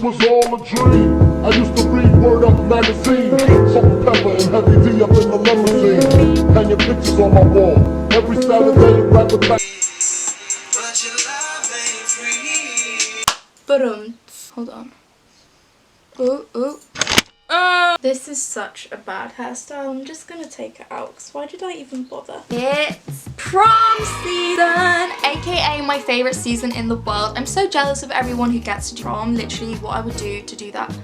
was all a dream. I used to read Word Up magazine, salt and pepper and heavy D up in the limousine. Hang your pictures on my wall. Every Saturday, rapper back. Hold on. Ooh. This is such a bad hairstyle. I'm just gonna take it out because why did I even bother? It's prom season, aka my favorite season in the world. I'm so jealous of everyone who gets to prom. Literally what I would do to do that.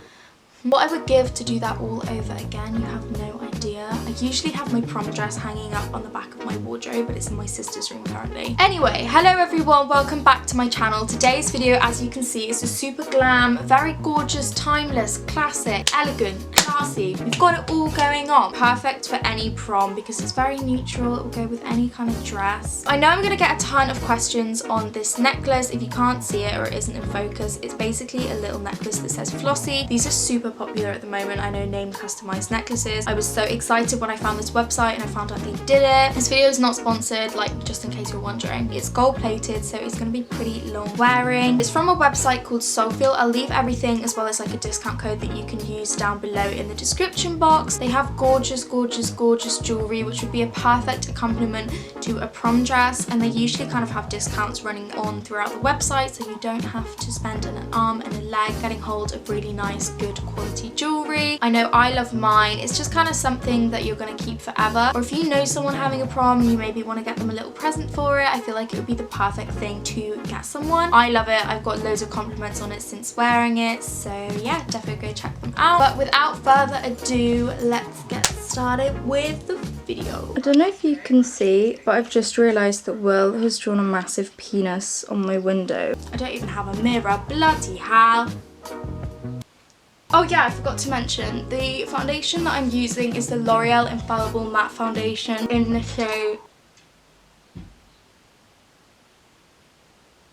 What I would give to do that all over again, you have no idea. I usually have my prom dress hanging up on the back of my wardrobe, but it's in my sister's room currently. Anyway, hello everyone, welcome back to my channel. Today's video, as you can see, is a super glam, very gorgeous, timeless, classic, elegant, classy. We've got it all going on. Perfect for any prom because it's very neutral. It will go with any kind of dress. I know I'm going to get a ton of questions on this necklace. If you can't see it or it isn't in focus, it's basically a little necklace that says Flossie. These are super popular at the moment. I know name customized necklaces. I was so excited when I found this website and I found out they did it. This video is not sponsored, like just in case you're wondering. It's gold plated, so it's going to be pretty long wearing. It's from a website called Soulfeel. I'll leave everything as well as like a discount code that you can use down below in the description box. They have gorgeous jewelry, which would be a perfect accompaniment to a prom dress, and they usually kind of have discounts running on throughout the website, so you don't have to spend an arm and a leg getting hold of really nice, good quality jewelry. I know I love mine. It's just kind of something that you're going to keep forever, or if you know someone having a prom, you maybe want to get them a little present for it. I feel like it would be the perfect thing to get someone. I love it. I've got loads of compliments on it since wearing it, so yeah, definitely go check them out. But without further ado, let's get started with the video. I don't know if you can see, but I've just realised that Will has drawn a massive penis on my window. I don't even have a mirror, bloody hell. Oh yeah, I forgot to mention, the foundation that I'm using is the L'Oreal Infallible Matte Foundation in the shade...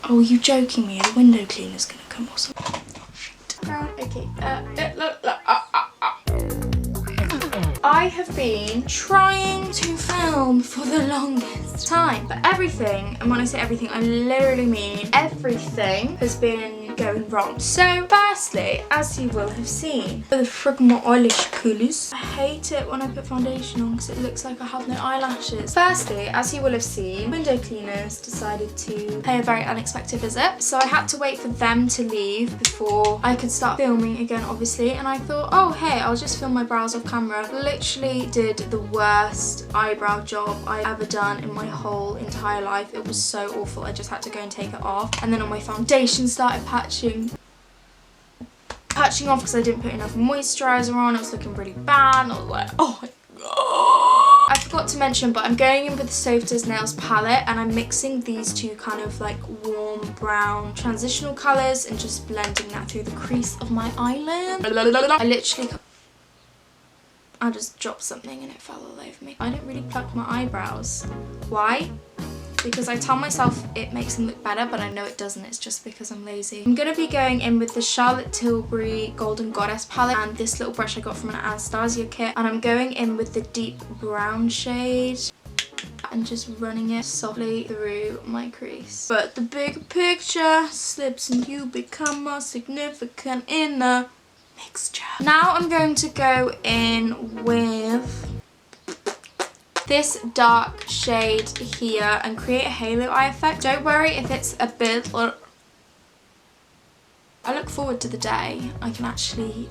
Oh, are you joking me? The window cleaner's gonna come or something. Oh shit. Okay, look. I have been trying to film for the longest time, but everything, and when I say everything, I literally mean everything, has been going wrong. So firstly, as you will have seen, the friggin' my eyelash colours. I hate it when I put foundation on because it looks like I have no eyelashes. Firstly, as you will have seen, window cleaners decided to pay a very unexpected visit, so I had to wait for them to leave before I could start filming again, obviously, and I thought, oh hey, I'll just film my brows off camera. Literally did the worst eyebrow job I've ever done in my whole entire life. It was so awful. I just had to go and take it off, and then on my foundation started patching off because I didn't put enough moisturizer on. It was looking really bad, and I was like, oh my god. I forgot to mention, but I'm going in with the Softer's Nails palette, and I'm mixing these two kind of like warm brown transitional colours and just blending that through the crease of my eyelid. I just dropped something and it fell all over me. I don't really pluck my eyebrows. Why? Because I tell myself it makes them look better, but I know it doesn't. It's just because I'm lazy. I'm going to be going in with the Charlotte Tilbury Golden Goddess palette and this little brush I got from an Anastasia kit. And I'm going in with the deep brown shade and just running it softly through my crease. But the big picture slips and you become more significant in the mixture. Now I'm going to go in with this dark shade here and create a halo eye effect. Don't worry if it's a bit... I look forward to the day I can actually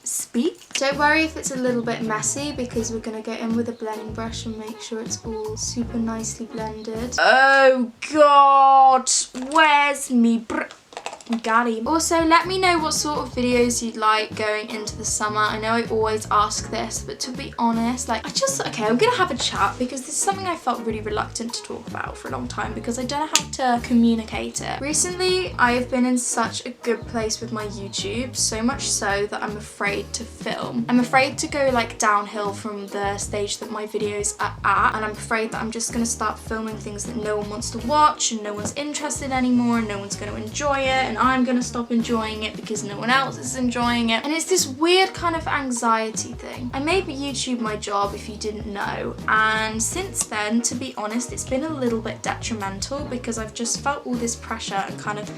speak. Don't worry if it's a little bit messy because we're going to go in with a blending brush and make sure it's all super nicely blended. Oh god, where's me got him. Also, let me know what sort of videos you'd like going into the summer. I know I always ask this, but to be honest, like, I'm gonna have a chat because this is something I felt really reluctant to talk about for a long time because I don't know how to communicate it. Recently, I have been in such a good place with my YouTube, so much so that I'm afraid to film. I'm afraid to go like downhill from the stage that my videos are at, and I'm afraid that I'm just gonna start filming things that no one wants to watch and no one's interested anymore and no one's gonna enjoy it, and I'm gonna stop enjoying it because no one else is enjoying it. And it's this weird kind of anxiety thing. I made YouTube my job, if you didn't know, and since then, to be honest, it's been a little bit detrimental because I've just felt all this pressure and kind of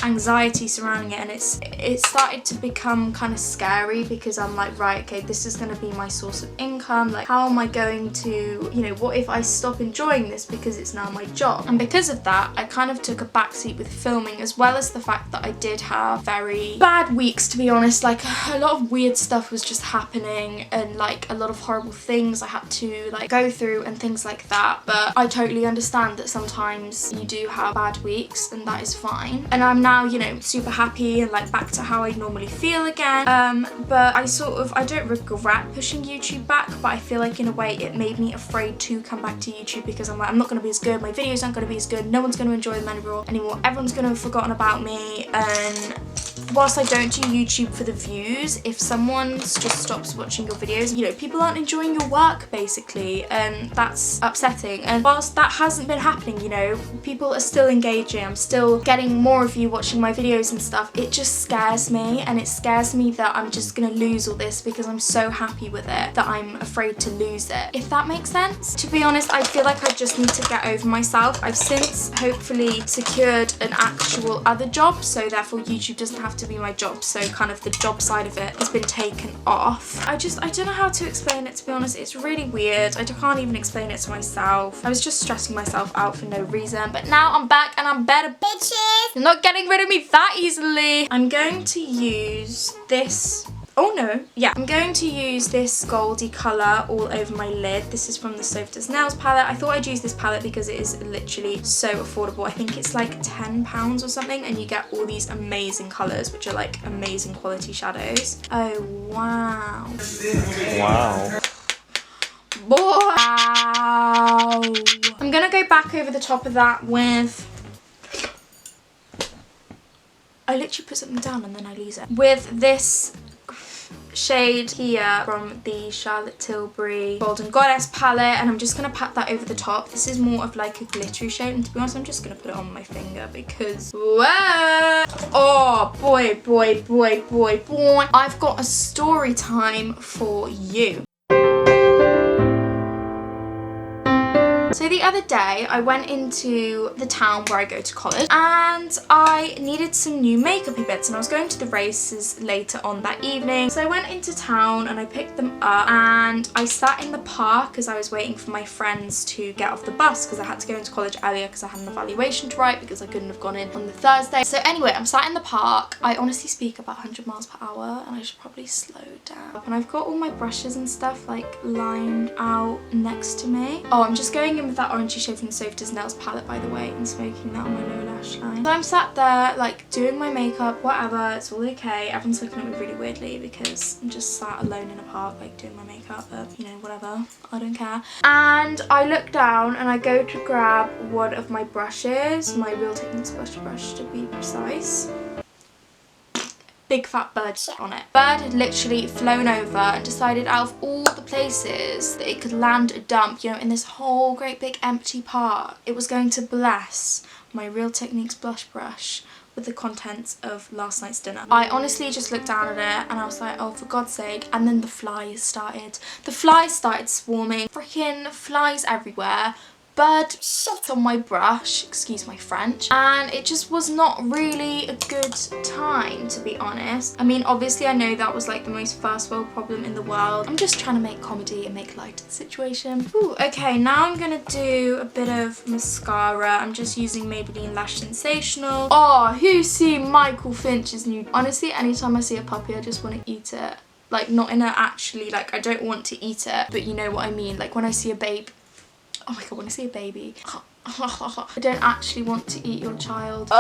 anxiety surrounding it, and it started to become kind of scary because I'm like, right, okay, this is going to be my source of income. Like, how am I going to, you know, what if I stop enjoying this because it's now my job? And because of that, I kind of took a backseat with filming, as well as the fact that I did have very bad weeks, to be honest. Like, a lot of weird stuff was just happening, and like a lot of horrible things I had to like go through and things like that. But I totally understand that sometimes you do have bad weeks, and that is fine. And I'm now, you know, super happy and like back to how I normally feel again. But I don't regret pushing YouTube back, but I feel like in a way it made me afraid to come back to YouTube, because I'm like, I'm not going to be as good, my videos aren't going to be as good, no one's going to enjoy the Raw anymore, everyone's going to have forgotten about me. And whilst I don't do YouTube for the views, if someone just stops watching your videos, you know, people aren't enjoying your work basically, and that's upsetting. And whilst that hasn't been happening, you know, people are still engaging, I'm still getting more of you watching my videos and stuff, it just scares me, and it scares me that I'm just gonna lose all this because I'm so happy with it that I'm afraid to lose it, if that makes sense. To be honest, I feel like I just need to get over myself. I've since hopefully secured an actual other job, so therefore YouTube doesn't have to be my job, so kind of the job side of it has been taken off. I don't know how to explain it, to be honest. It's really weird. I can't even explain it to myself. I was just stressing myself out for no reason, but now I'm back and I'm better, bitches. You're not getting rid of me that easily. I'm going to use this. Oh no, yeah. I'm going to use this goldy colour all over my lid. This is from the Sofa Does Nails palette. I thought I'd use this palette because it is literally so affordable. I think it's like £10 or something, and you get all these amazing colours, which are like amazing quality shadows. Oh, wow. Wow. Wow. I'm gonna go back over the top of that with... I literally put something down and then I lose it. With this shade here from the Charlotte Tilbury Golden Goddess palette, and I'm just going to pat that over the top. This is more of like a glittery shade, and to be honest, I'm just going to put it on my finger because... Whoa! Oh, boy, boy, boy, boy, boy. I've got a story time for you. So the other day I went into the town where I go to college, and I needed some new makeupy bits, and I was going to the races later on that evening. So I went into town and I picked them up, and I sat in the park as I was waiting for my friends to get off the bus, because I had to go into college earlier because I had an evaluation to write because I couldn't have gone in on the Thursday. So anyway, I'm sat in the park. I honestly speak about 100 miles per hour and I should probably slow down. And I've got all my brushes and stuff like lined out next to me. Oh, I'm just going in with that orangey shade from the Sofa Does Nails palette, by the way, and smoking that on my lower lash line. So I'm sat there like doing my makeup, whatever, it's all okay. Everyone's looking at me really weirdly because I'm just sat alone in a park like doing my makeup, but you know, whatever, I don't care. And I look down and I go to grab one of my brushes, my Real Techniques blush brush to be precise. Big fat bird on it. Bird had literally flown over and decided out of all the places that it could land a dump, you know, in this whole great big empty park, it was going to bless my Real Techniques blush brush with the contents of last night's dinner. I honestly just looked down at it and I was like, oh, for God's sake. And then the flies started. The flies started swarming. Freaking flies everywhere. Bird shit on my brush, excuse my French, and it just was not really a good time, to be honest. I mean, obviously I know that was like the most first world problem in the world. I'm just trying to make comedy and make light of the situation. Ooh, okay, now I'm gonna do a bit of mascara. I'm just using Maybelline Lash Sensational. Oh, who's seen Michael Finch's new... Honestly, anytime I see a puppy, I just want to eat it. Like, not in a actually, like, I don't want to eat it, but you know what I mean. Like, when I see a babe... Oh my god, when I see a baby, I don't actually want to eat your child.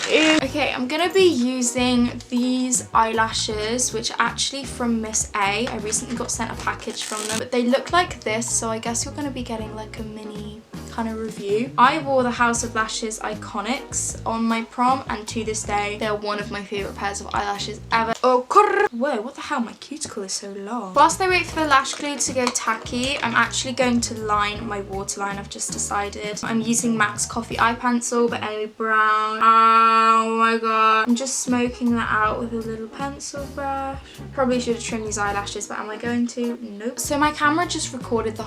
Okay, I'm gonna be using these eyelashes, which are actually from Miss A. I recently got sent a package from them, but they look like this, so I guess you're gonna be getting like a mini kind of review. I wore the House of Lashes Iconics on my prom, and to this day they're one of my favourite pairs of eyelashes ever. Oh, whoa, what the hell, my cuticle is so long. Whilst I wait for the lash glue to go tacky, I'm actually going to line my waterline. I've just decided. I'm using MAC's Coffee Eye Pencil by Amy Brown. Oh my god. I'm just smoking that out with a little pencil brush. Probably should have trimmed these eyelashes, but am I going to? Nope. So my camera just recorded the...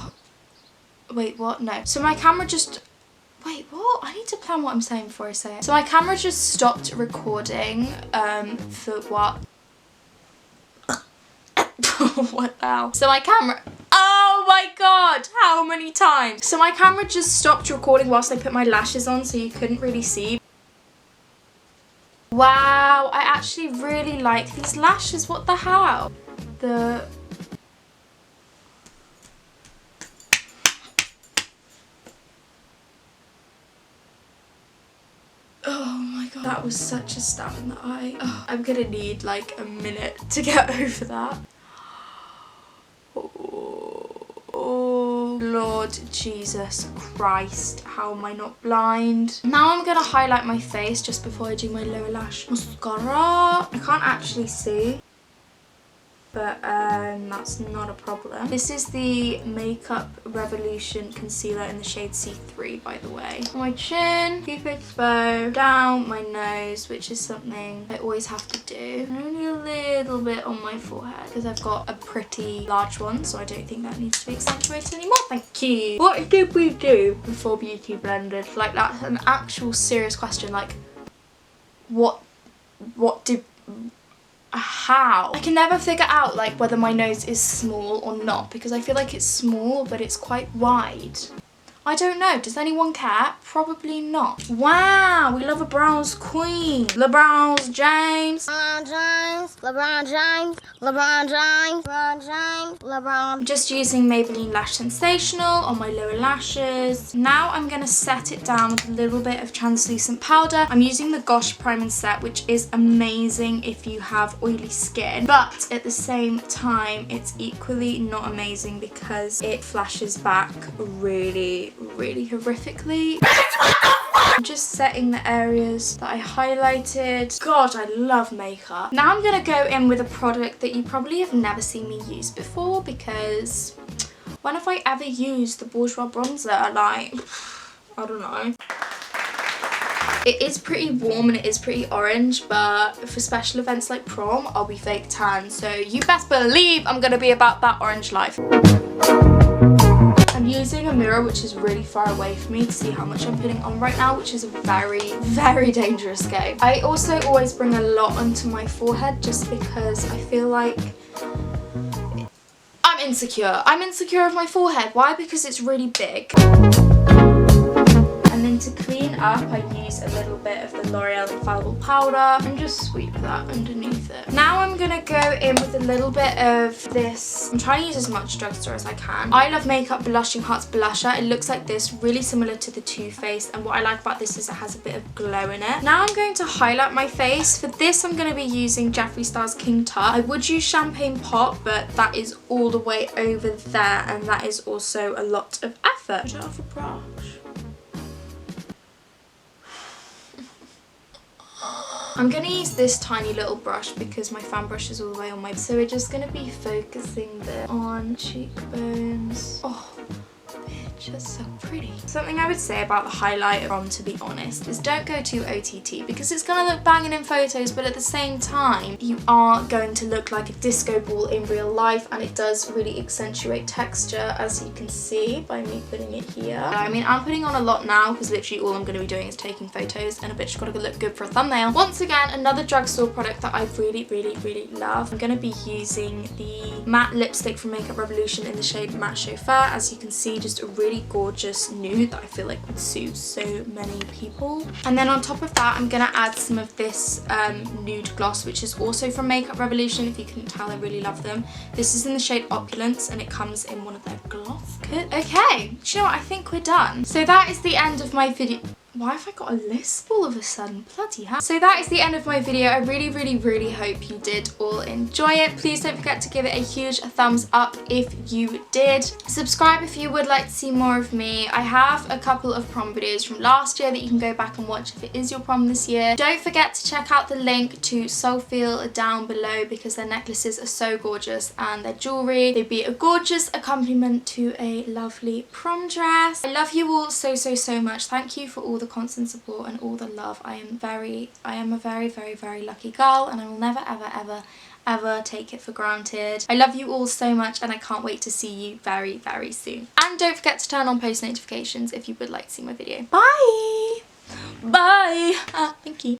Wait, what? No. So my camera just... Wait, what? I need to plan what I'm saying before I say it. So my camera just stopped recording for what? What the hell? So my camera... Oh my god, how many times? So my camera just stopped recording whilst I put my lashes on, so you couldn't really see. Wow, I actually really like these lashes. What the hell? Oh my god, that was such a stab in the eye. Oh, I'm gonna need like a minute to get over that. Oh, Lord Jesus Christ, how am I not blind? Now I'm gonna highlight my face just before I do my lower lash mascara. I can't actually see, but that's not a problem. This is the Makeup Revolution concealer in the shade C3, by the way. On my chin, Cupid's bow, down my nose, which is something I always have to do. And only a little bit on my forehead because I've got a pretty large one, so I don't think that needs to be accentuated anymore. Thank you. What did we do before beauty blended? Like, that's an actual serious question. Like, what did... How? I can never figure out like whether my nose is small or not, because I feel like it's small but it's quite wide. I don't know. Does anyone care? Probably not. Wow, we love a Browns queen. LeBron James. LeBron James. LeBron James. LeBron James. LeBron James. LeBron. I'm just using Maybelline Lash Sensational on my lower lashes. Now I'm going to set it down with a little bit of translucent powder. I'm using the Gosh Prime and Set, which is amazing if you have oily skin. But at the same time, it's equally not amazing because it flashes back really horrifically. I'm just setting the areas that I highlighted. God, I love makeup. Now I'm gonna go in with a product that you probably have never seen me use before, because when have I ever used the Bourjois bronzer? Like, I don't know. It is pretty warm and it is pretty orange, but for special events like prom, I'll be fake tan. So you best believe I'm gonna be about that orange life. I'm using a mirror which is really far away from me to see how much I'm putting on right now, which is a very dangerous game. I also always bring a lot onto my forehead just because I feel like I'm insecure. I'm insecure of my forehead. Why? Because it's really big. And then to clean up, I use a little bit of the L'Oreal Infallible Powder and just sweep that underneath it. Now I'm gonna go in with a little bit of this. I'm trying to use as much drugstore as I can. I Love Makeup Blushing Hearts Blusher. It looks like this, really similar to the Too Faced, and what I like about this is it has a bit of glow in it. Now I'm going to highlight my face. For this, I'm going to be using Jeffree Star's King Tut. I would use Champagne Pop, but that is all the way over there, and that is also a lot of effort. Put it off a brush. I'm going to use this tiny little brush because my fan brush is all the way on my... So we're just going to be focusing there on cheekbones. Oh, bitch, that's so pretty. Something I would say about the highlighter PROM, to be honest, is don't go too OTT because it's going to look banging in photos, but at the same time, you are going to look like a disco ball in real life, and it does really accentuate texture, as you can see by me putting it here. I mean, I'm putting on a lot now because literally all I'm going to be doing is taking photos, and a bitch got to look good for a thumbnail. Once again, another drugstore product that I really love. I'm going to be using the matte lipstick from Makeup Revolution in the shade Matte Chauffeur. As you can see, just a really gorgeous nude that I feel like would suit so many people. And then on top of that, I'm going to add some of this nude gloss, which is also from Makeup Revolution. If you couldn't tell, I really love them. This is in the shade Opulence, and it comes in one of their gloss kits. Okay, do you know what? I think we're done. So that is the end of my video. Why have I got a lisp all of a sudden? Bloody hell. So that is the end of my video. I really hope you did all enjoy it. Please don't forget to give it a huge thumbs up if you did. Subscribe if you would like to see more of me. I have a couple of prom videos from last year that you can go back and watch if it is your prom this year. Don't forget to check out the link to Soulfeel down below because their necklaces are so gorgeous, and their jewellery. They'd be a gorgeous accompaniment to a lovely prom dress. I love you all so much. Thank you for all the the constant support and all the love. I am a very, very, very lucky girl, and I will never, ever, ever take it for granted. I love you all so much, and I can't wait to see you very, very soon. And don't forget to turn on post notifications if you would like to see my video. Bye! Bye! Thank you.